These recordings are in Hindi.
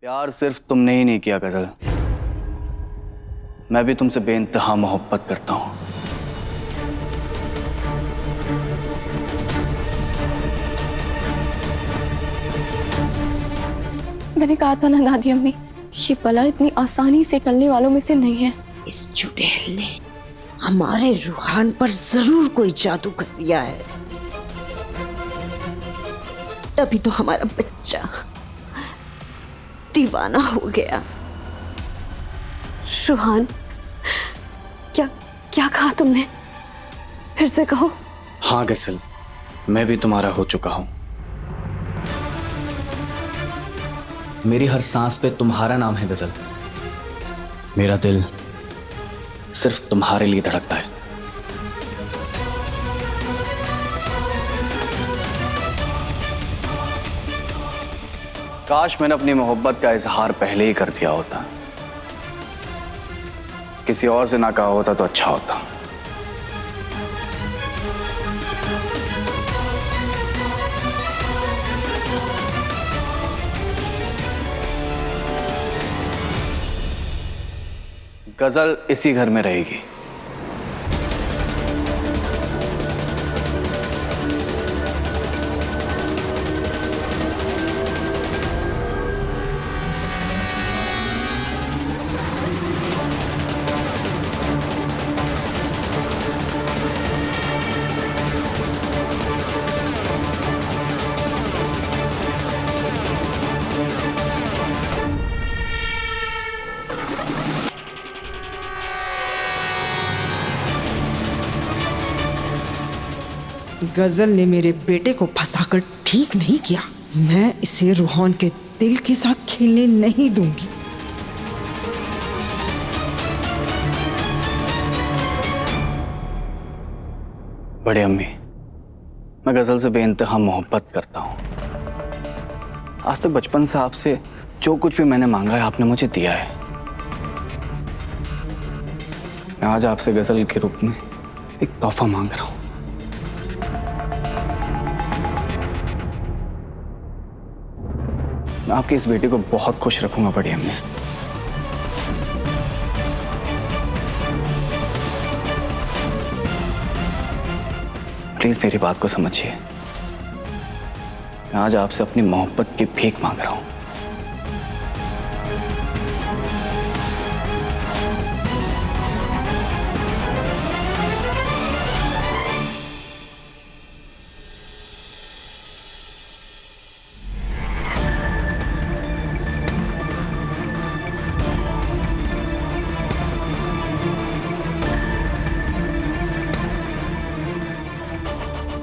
प्यार सिर्फ तुमने ही नहीं किया गजल, मैं भी तुमसे बेइंतहा मोहब्बत करता हूं। मैंने कहा था ना दादी अम्मी, ये बला इतनी आसानी से टलने वालों में से नहीं है। इस चुड़ैल ने हमारे रूहान पर जरूर कोई जादू कर दिया है, तभी तो हमारा बच्चा दीवाना हो गया। रूहान, क्या क्या कहा तुमने? फिर से कहो। हाँ गजल, मैं भी तुम्हारा हो चुका हूं। मेरी हर सांस पे तुम्हारा नाम है गजल। मेरा दिल सिर्फ तुम्हारे लिए धड़कता है। काश मैंने अपनी मोहब्बत का इजहार पहले ही कर दिया होता, किसी और से ना कहा होता तो अच्छा होता। गजल इसी घर में रहेगी। गजल ने मेरे बेटे को फंसाकर ठीक नहीं किया। मैं इसे रूहान के दिल के साथ खेलने नहीं दूंगी। बड़े अम्मी, मैं गजल से बेइंतहा मोहब्बत करता हूं। आज तक बचपन से आपसे जो कुछ भी मैंने मांगा है आपने मुझे दिया है। मैं आज आपसे गजल के रूप में एक तोहफा मांग रहा हूं। मैं आपके इस बेटे को बहुत खुश रखूंगा बड़ी अम्मी। प्लीज मेरी बात को समझिए। मैं आज आपसे अपनी मोहब्बत की भीख मांग रहा हूं।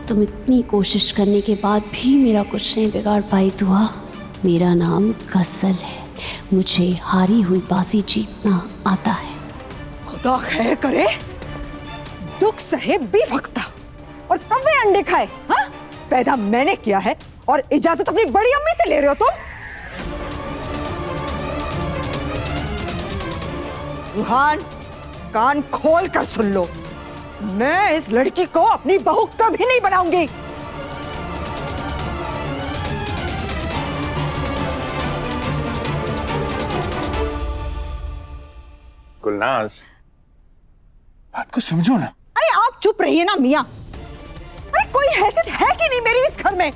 तुम इतनी कोशिश करने के बाद भी मेरा कुछ नहीं बिगाड़ पाई दुआ। मेरा नाम गजल है, मुझे हारी हुई बाजी जीतना आता है। खुदा खैर करे, दुख सहे बेवक्ता और कव्वे अंडे खाए। हाँ, पैदा मैंने किया है और इजाजत अपनी बड़ी अम्मी से ले रहे हो तुम। रूहान, कान खोल कर सुन लो, मैं इस लड़की को अपनी बहू कभी नहीं बनाऊंगी। गुलनाज, बात को समझो ना। अरे आप चुप रहिए ना मियां। अरे कोई हैसियत है कि नहीं मेरी इस घर में?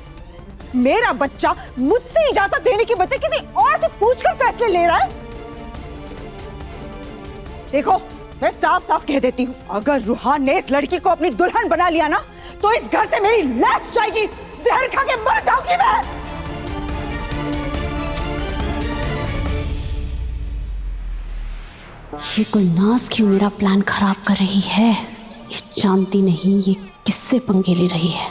मेरा बच्चा मुझसे इजाजत देने की बजाय किसी और से पूछकर फैसले ले रहा है। देखो, मैं साफ साफ कह देती हूँ, अगर रूहान ने इस लड़की को अपनी दुल्हन बना लिया ना, तो इस घर से मेरी लाश जाएगी, जहर खा के मर जाऊंगी मैं। ये गुलनाज क्यों मेरा प्लान खराब कर रही है? ये जानती नहीं ये किससे पंगे ले रही है।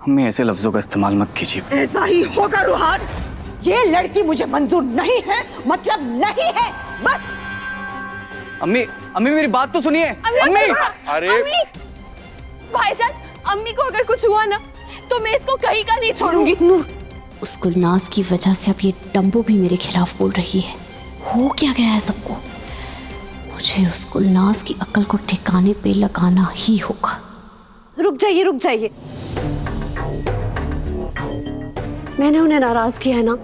हमें ऐसे लफ्जों का इस्तेमाल मत कीजिए। ऐसा ही होगा रूहान। ये लड़की मुझे मंजूर नहीं है, मतलब नहीं है, बस। अम्मी मेरी बात तो सुनिए। अम्मी, अरे भाईजान, अम्मी को अगर कुछ हुआ ना तो मैं इसको कहीं का नहीं छोड़ूंगी। उस गुलनाज की वजह से अब ये डंबो भी मेरे खिलाफ बोल रही है। हो क्या गया है सबको? मुझे उस गुलनाज की अक्ल को ठिकाने पे लगाना ही होगा। रुक जाइए, रुक जाइए। मैंने उन्हें नाराज किया है ना,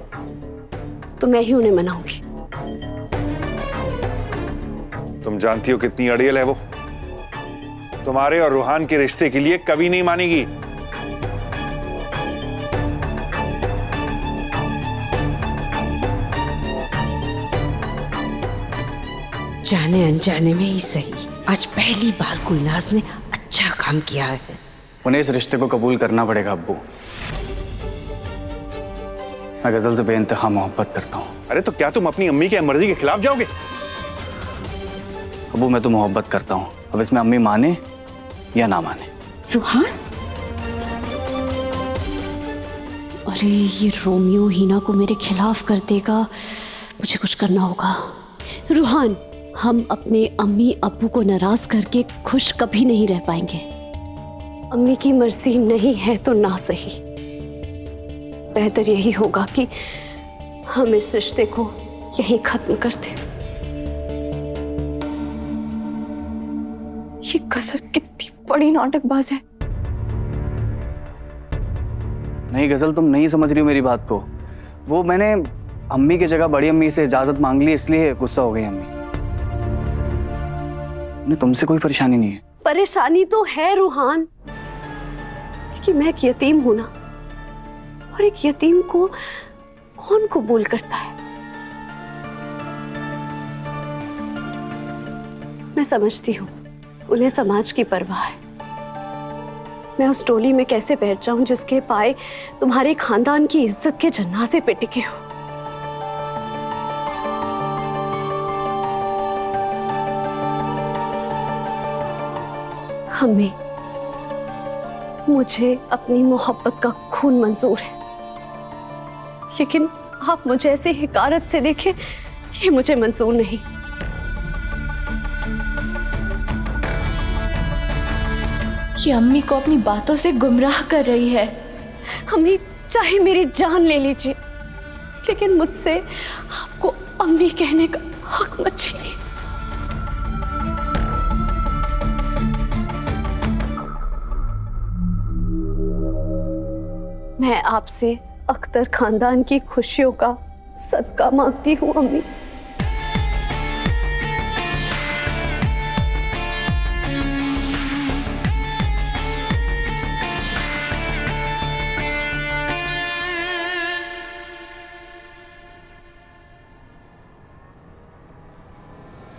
तो मैं ही उन्हें मनाऊंगी। तुम जानती हो कितनी अड़ियल है वो। तुम्हारे और रूहान के रिश्ते के लिए कभी नहीं मानेगी। जाने अनजाने में ही सही, आज पहली बार गुलनाज ने अच्छा काम किया है। उन्हें इस रिश्ते को कबूल करना पड़ेगा अब्बू। मैं गजल से बेइंतहा मोहब्बत करता हूँ। अरे तो क्या तुम अपनी अम्मी की मर्जी के खिलाफ जाओगे? अब्बू मैं तो मोहब्बत करता हूँ, अब इसमें अम्मी माने या ना माने। रूहान, अरे ये रोमियो हीना को मेरे खिलाफ कर देगा, मुझे कुछ करना होगा। रूहान, हम अपने अम्मी अब्बू को नाराज करके खुश कभी नहीं रह पाएंगे। अम्मी की मर्जी नहीं है तो ना सही, बेहतर यही होगा कि हम इस रिश्ते को यहीं खत्म कर दें। ये गजल कितनी बड़ी नाटकबाज है। नहीं गजल, तुम नहीं समझ रही हो मेरी बात को। वो मैंने अम्मी की जगह बड़ी अम्मी से इजाजत मांग ली, इसलिए गुस्सा हो गई अम्मी। नहीं, तुमसे कोई परेशानी नहीं है। परेशानी तो है रूहान, क्योंकि मैं एक यतीम हूं ना, और एक यतीम को कौन कबूल करता है। मैं समझती हूँ उन्हें समाज की परवाह है। मैं उस टोली में कैसे बैठ जाऊं जिसके पाए तुम्हारे खानदान की इज्जत के जनाजे पे टिके हो। हमें, मुझे अपनी मोहब्बत का खून मंजूर है, लेकिन आप मुझे ऐसे हिकारत से देखें, ये मुझे मंजूर नहीं। ये अम्मी को अपनी बातों से गुमराह कर रही है। अम्मी चाहे मेरी जान ले लीजिए, लेकिन मुझसे आपको अम्मी कहने का हक मत छीनिए। मैं आपसे अख्तर खानदान की खुशियों का सदका मांगती हूँ अम्मी।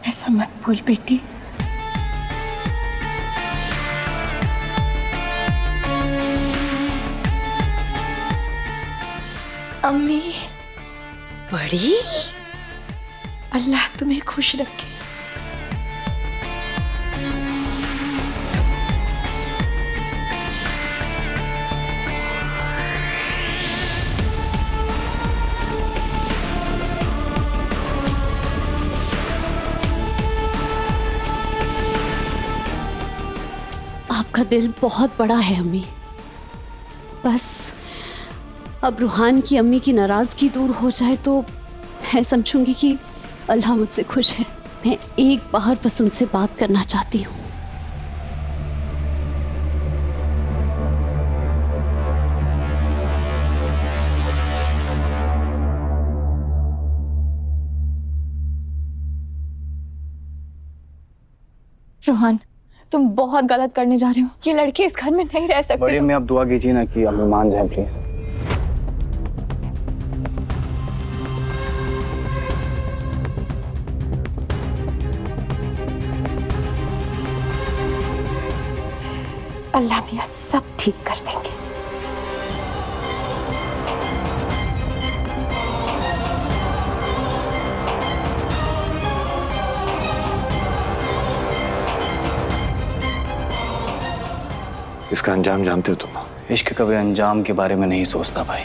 ऐसा मत बोल बेटी। अम्मी, बड़ी, अल्लाह तुम्हें खुश रखे। आपका दिल बहुत बड़ा है अम्मी। बस अब रूहान की अम्मी की नाराजगी दूर हो जाए तो मैं समझूंगी कि अल्लाह मुझसे खुश है। मैं एक बार बस उनसे बात करना चाहती हूँ। रोहन, तुम बहुत गलत करने जा रहे हो। ये लड़के इस घर में नहीं रह सकते। बड़ी अम्मी आप दुआ कीजिए ना कि अम्मी मान जाए प्लीज। अल्लाह मियां सब ठीक कर देंगे। इसका अंजाम जानते हो तुम? इश्क कभी अंजाम के बारे में नहीं सोचता भाई।